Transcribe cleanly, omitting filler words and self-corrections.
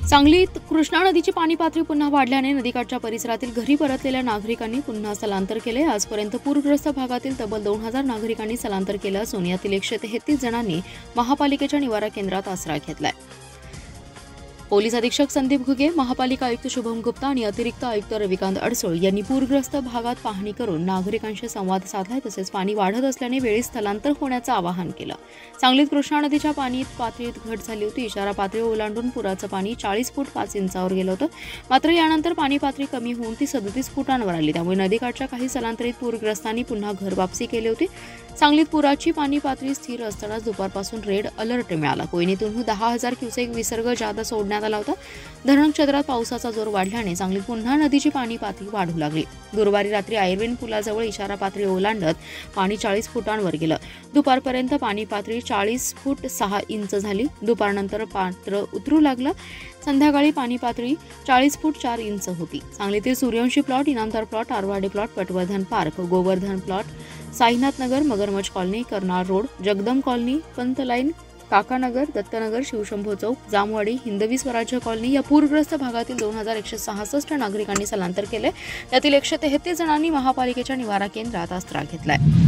सांगलीत कृष्णा नदीची पाणी पातळी पुन्हा वाढल्याने नदीकाठच्या परिसरातील घरी परतलेल्या नागरिकांनी पुन्हा स्थलांतर केले। आजपर्यंत पूरग्रस्त भागातील तब्बल 2000 नागरिकांनी स्थलांतर केलं असून यातील 133 जणांनी महापालिकेच्या निवारा केंद्रात आसरा घेतलाय। पोलीस अधीक्षक संदीप घुगे, महापालिका आयुक्त शुभम गुप्ता आणि अतिरिक्त आयुक्त रविकांत अडसूळ यांनी पूरग्रस्त भागात पाहणी करून नागरिकांशी संवाद साधला। तसेच पाणी वाढत असल्याने वेळी स्थलांतर होण्याचं आवाहन केलं। सांगलीत कृष्णा नदीच्या पाणी पातळीत घट झाली होती। इशारा पातळी ओलांडून पुराचं पाणी 40 फूट 5 इंचावर गेलं होतं। मात्र यानंतर पाणी पातळी कमी होऊन ती 37 फुटांवर आली। त्यामुळे नदीकाठच्या काही स्थलांतरित पूरग्रस्तांनी पुन्हा घर वापसी केली होती। सांगलीत पुराची पाणी पातळी स्थिर असतानाच दुपारपासून रेड अलर्ट मिळाला। कोयनेतून 10,000 क्युसेक विसर्ग जादा सोडण्यात आला होता। धरण क्षेत्रात पावसाचा जोर वाढल्याने सांगलीत पुन्हा नदीची पाणी पातळी वाढू लागली। गुरुवारी रात्री आयर्विन पुलाजवळ इशारा पातळी ओलांडत पाणी 40 फुटांवर गेलं। दुपारपर्यंत पाणी पातळी 40 फूट 6 इंच झाली। दुपारनंतर पात्र उतरू लागलं। संध्याकाळी पाणी पातळी 40 फूट 4 इंच होती। सांगलीतील Suryavanshi plot, Inamdar plot, Arwade plot, Patwardhan park, Govardhan plot, Sainath Nagar, Magarmach colony, Karnal road, Jagdam colony, Pant line, Kakanagar, Dattanagar, Shivshambho chowk, Jamwadi, Hindavi Swarajya colony या पूरग्रस्त भागातील 2166 नागरिकांनी स्थलांतर केले। यातील 133 जणांनी महापालिकेच्या निवारा केंद्रात आसरा घेतलाय।